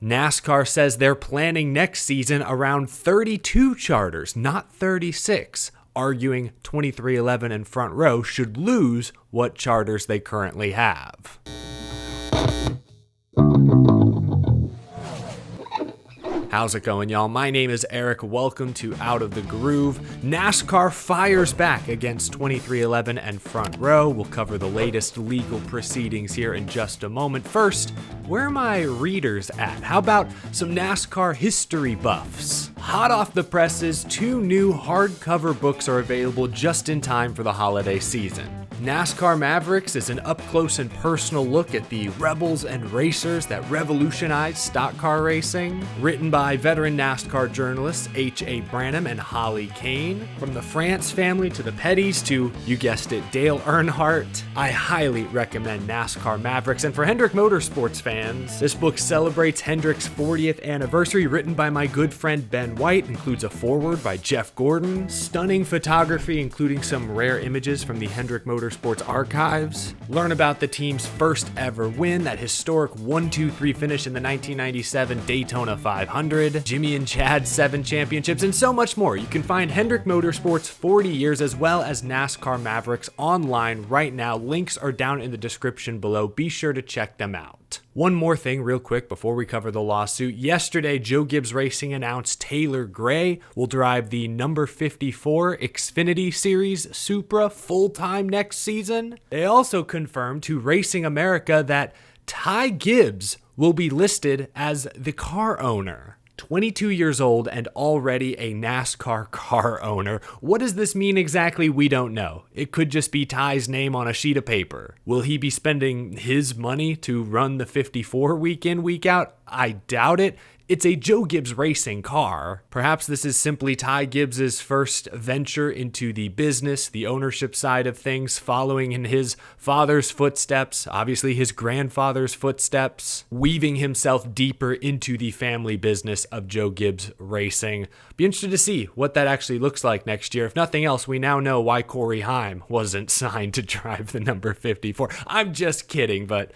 NASCAR says they're planning next season around 32 charters, not 36, arguing 2311 and Front Row should lose what charters they currently have. How's it going, y'all? My name is Eric. Welcome to Out of the Groove. NASCAR fires back against 2311 and Front Row. We'll cover the latest legal proceedings here in just a moment. First, where are my readers at? How about some NASCAR history buffs? Hot off the presses, 2 new hardcover books are available just in time for the holiday season. NASCAR Mavericks is an up-close and personal look at the rebels and racers that revolutionized stock car racing. Written by veteran NASCAR journalists H.A. Branham and Holly Kane. From the France family to the Pettys to, you guessed it, Dale Earnhardt. I highly recommend NASCAR Mavericks. And for Hendrick Motorsports fans, this book celebrates Hendrick's 40th anniversary, written by my good friend Ben White, includes a foreword by Jeff Gordon, stunning photography including some rare images from the Hendrick Motorsports archives. Learn about the team's first ever win, that historic 1-2-3 finish in the 1997 Daytona 500, Jimmy and Chad's 7 championships, and so much more. You can find Hendrick Motorsports 40 years as well as NASCAR Mavericks online right now. Links are down in the description below. Be sure to check them out. One more thing real quick before we cover the lawsuit. Yesterday, Joe Gibbs Racing announced Taylor Gray will drive the number 54 Xfinity Series Supra full-time next season. They also confirmed to Racing America that Ty Gibbs will be listed as the car owner. 22 years old and already a NASCAR car owner. What does this mean exactly? We don't know. It could just be Ty's name on a sheet of paper. Will he be spending his money to run the 54 week in, week out? I doubt it. It's a Joe Gibbs Racing car. Perhaps this is simply Ty Gibbs's first venture into the business, the ownership side of things, following in his father's footsteps, obviously his grandfather's footsteps, weaving himself deeper into the family business of Joe Gibbs Racing. Be interested to see what that actually looks like next year. If nothing else, we now know why Corey Haim wasn't signed to drive the number 54. I'm just kidding, but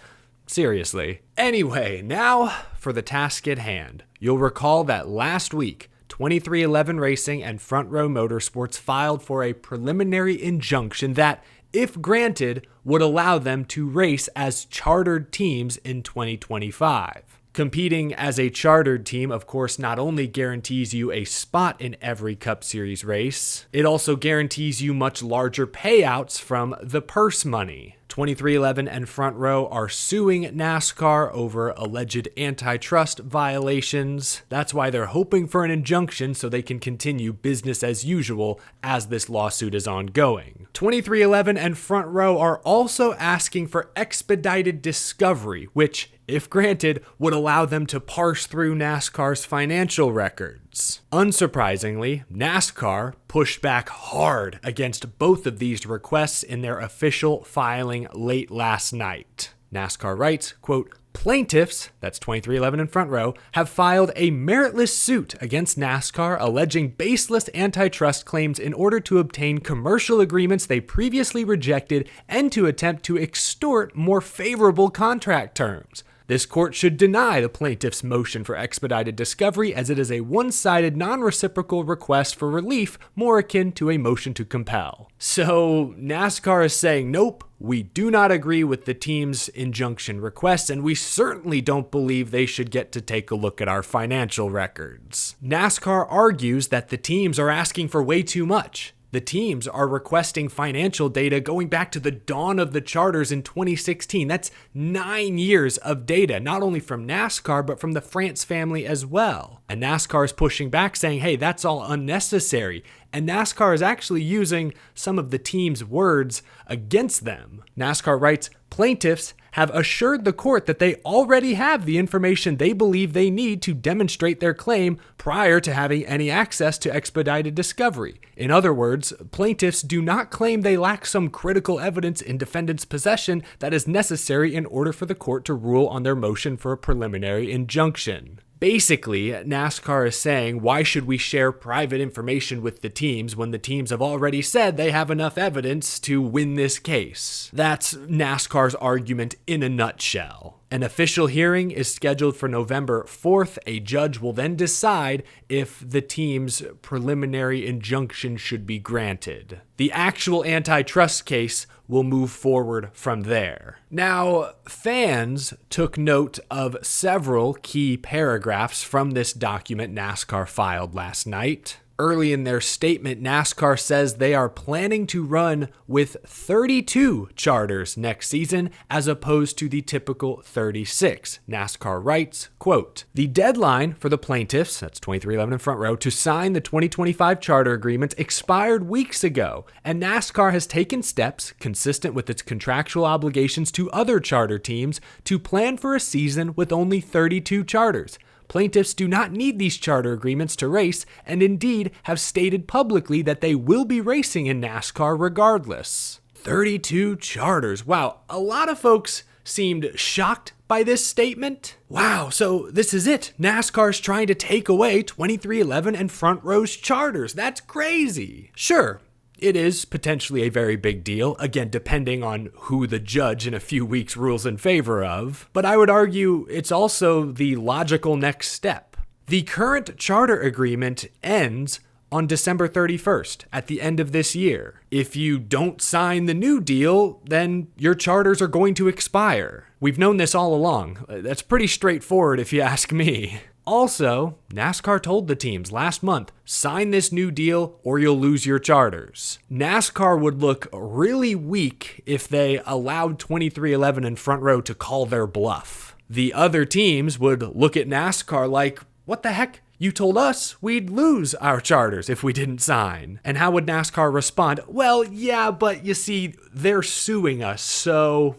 seriously. Anyway, now for the task at hand. You'll recall that last week, 2311 Racing and Front Row Motorsports filed for a preliminary injunction that, if granted, would allow them to race as chartered teams in 2025. Competing as a chartered team, of course, not only guarantees you a spot in every Cup Series race, it also guarantees you much larger payouts from the purse money. 2311 and Front Row are suing NASCAR over alleged antitrust violations. That's why they're hoping for an injunction so they can continue business as usual as this lawsuit is ongoing. 2311 and Front Row are also asking for expedited discovery, which, if granted, would allow them to parse through NASCAR's financial records. Unsurprisingly, NASCAR pushed back hard against both of these requests in their official filing late last night. NASCAR writes, quote, "Plaintiffs," that's 2311 and Front Row, "have filed a meritless suit against NASCAR alleging baseless antitrust claims in order to obtain commercial agreements they previously rejected and to attempt to extort more favorable contract terms. This court should deny the plaintiff's motion for expedited discovery as it is a one-sided, non-reciprocal request for relief more akin to a motion to compel." So NASCAR is saying, nope, we do not agree with the team's injunction requests, and we certainly don't believe they should get to take a look at our financial records. NASCAR argues that the teams are asking for way too much. The teams are requesting financial data going back to the dawn of the charters in 2016. That's 9 years of data, not only from NASCAR, but from the France family as well. And NASCAR is pushing back, saying, hey, that's all unnecessary. And NASCAR is actually using some of the team's words against them. NASCAR writes, "Plaintiffs have assured the court that they already have the information they believe they need to demonstrate their claim prior to having any access to expedited discovery. In other words, plaintiffs do not claim they lack some critical evidence in defendant's possession that is necessary in order for the court to rule on their motion for a preliminary injunction." Basically, NASCAR is saying, why should we share private information with the teams when the teams have already said they have enough evidence to win this case? That's NASCAR's argument in a nutshell. An official hearing is scheduled for November 4th. A judge will then decide if the team's preliminary injunction should be granted. The actual antitrust case will move forward from there. Now, fans took note of several key paragraphs from this document NASCAR filed last night. Early in their statement, NASCAR says they are planning to run with 32 charters next season as opposed to the typical 36. NASCAR writes, quote, "The deadline for the plaintiffs, that's 2311 and Front Row, to sign the 2025 charter agreements expired weeks ago, and NASCAR has taken steps consistent with its contractual obligations to other charter teams to plan for a season with only 32 charters. Plaintiffs do not need these charter agreements to race, and indeed have stated publicly that they will be racing in NASCAR regardless." 32 charters. Wow, a lot of folks seemed shocked by this statement. Wow, so this is it. NASCAR's trying to take away 2311 and Front Row's charters. That's crazy. Sure. It is potentially a very big deal, again, depending on who the judge in a few weeks rules in favor of, but I would argue it's also the logical next step. The current charter agreement ends on December 31st, at the end of this year. If you don't sign the new deal, then your charters are going to expire. We've known this all along. That's pretty straightforward if you ask me. Also, NASCAR told the teams last month, sign this new deal or you'll lose your charters. NASCAR would look really weak if they allowed 2311 and Front Row to call their bluff. The other teams would look at NASCAR like, what the heck? You told us we'd lose our charters if we didn't sign. And how would NASCAR respond? Well, yeah, but you see, they're suing us, so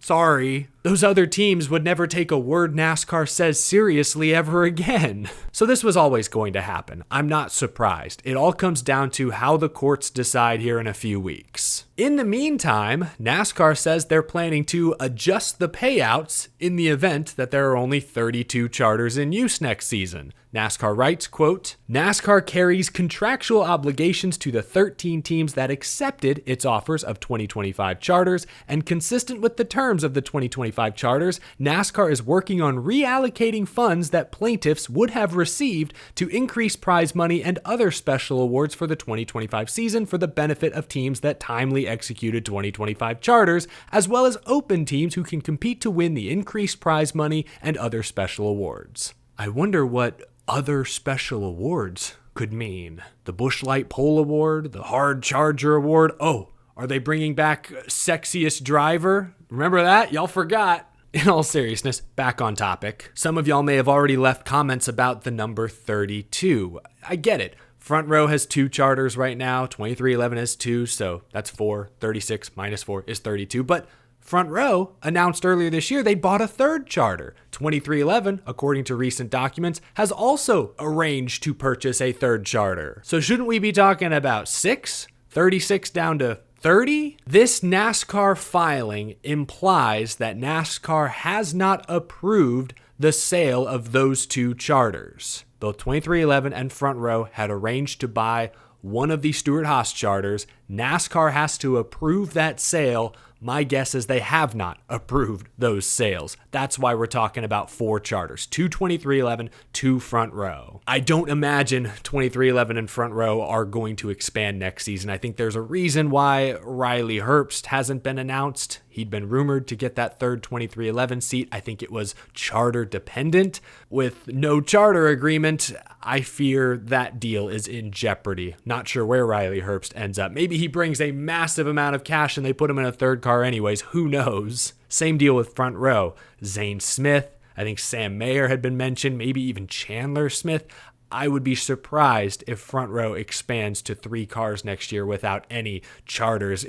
sorry. Those other teams would never take a word NASCAR says seriously ever again. So this was always going to happen. I'm not surprised. It all comes down to how the courts decide here in a few weeks. In the meantime, NASCAR says they're planning to adjust the payouts in the event that there are only 32 charters in use next season. NASCAR writes, quote, "NASCAR carries contractual obligations to the 13 teams that accepted its offers of 2025 charters, and consistent with the terms of the 2025 charters, NASCAR is working on reallocating funds that plaintiffs would have received to increase prize money and other special awards for the 2025 season for the benefit of teams that timely executed 2025 charters, as well as open teams who can compete to win the increased prize money and other special awards." I wonder what other special awards could mean. The Busch Light Pole Award, the Hard Charger Award. Oh, are they bringing back Sexiest Driver? Remember that? Y'all forgot. In all seriousness, back on topic. Some of y'all may have already left comments about the number 32. I get it. Front Row has 2 charters right now. 2311 has 2, so that's 4. 36 minus 4 is 32. But Front Row announced earlier this year they bought a 3rd charter. 2311, according to recent documents, has also arranged to purchase a 3rd charter. So shouldn't we be talking about 6? 36 down to 30? This NASCAR filing implies that NASCAR has not approved the sale of those 2 charters. Both 2311 and Front Row had arranged to buy one of the Stewart-Haas charters. NASCAR has to approve that sale. My guess is they have not approved those sales. That's why we're talking about 4 charters, 2 2311, 2 Front Row. I don't imagine 2311 and Front Row are going to expand next season. I think there's a reason why Riely Herbst hasn't been announced. He'd been rumored to get that 3rd 2311 seat. I think it was charter dependent. With no charter agreement, I fear that deal is in jeopardy. Not sure where Riely Herbst ends up. Maybe he brings a massive amount of cash and they put him in a 3rd car anyways. Who knows? Same deal with Front Row. Zane Smith, I think Sam Mayer had been mentioned, maybe even Chandler Smith. I would be surprised if Front Row expands to 3 cars next year without any charters.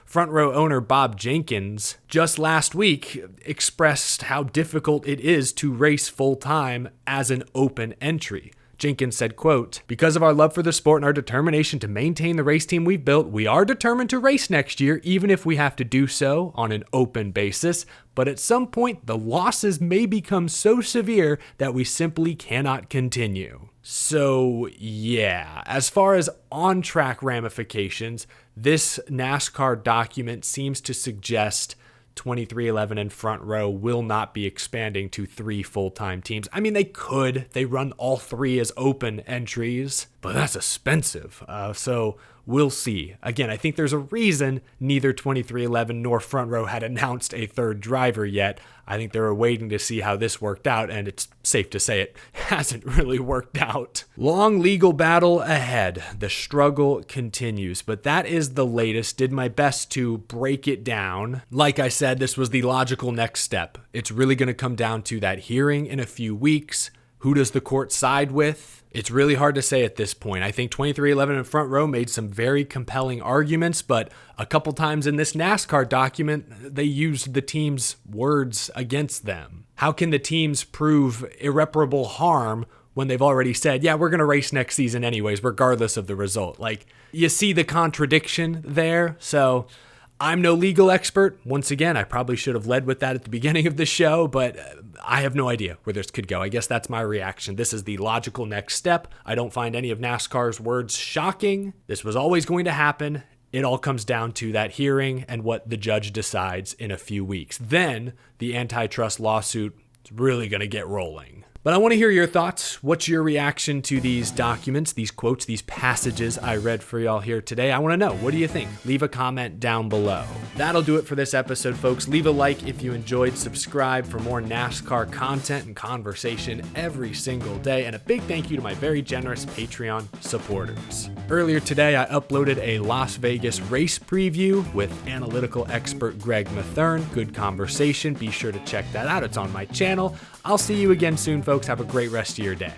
Front Row owner Bob Jenkins just last week expressed how difficult it is to race full-time as an open entry. Jenkins said, quote, "Because of our love for the sport and our determination to maintain the race team we've built, we are determined to race next year, even if we have to do so on an open basis. But at some point, the losses may become so severe that we simply cannot continue." So yeah, as far as on-track ramifications, this NASCAR document seems to suggest 2311 and Front Row will not be expanding to 3 full-time teams. I mean, they could. They run all 3 as open entries, but that's expensive. So we'll see. Again, I think there's a reason neither 2311 nor Front Row had announced a 3rd driver yet. I think they were waiting to see how this worked out, and it's safe to say it hasn't really worked out. Long legal battle ahead. The struggle continues, but that is the latest. Did my best to break it down. Like I said, this was the logical next step. It's really going to come down to that hearing in a few weeks. Who does the court side with? It's really hard to say at this point. I think 2311 and Front Row made some very compelling arguments, but a couple times in this NASCAR document, they used the team's words against them. How can the teams prove irreparable harm when they've already said, yeah, we're going to race next season anyways, regardless of the result? Like, you see the contradiction there? So I'm no legal expert. Once again, I probably should have led with that at the beginning of the show, but I have no idea where this could go. I guess that's my reaction. This is the logical next step. I don't find any of NASCAR's words shocking. This was always going to happen. It all comes down to that hearing and what the judge decides in a few weeks. Then the antitrust lawsuit is really going to get rolling. But I want to hear your thoughts. What's your reaction to these documents, these quotes, these passages I read for y'all here today? I want to know. What do you think? Leave a comment down below. That'll do it for this episode, folks. Leave a like if you enjoyed. Subscribe for more NASCAR content and conversation every single day. And a big thank you to my very generous Patreon supporters. Earlier today, I uploaded a Las Vegas race preview with analytical expert Greg Mathern. Good conversation. Be sure to check that out. It's on my channel. I'll see you again soon, folks. Have a great rest of your day.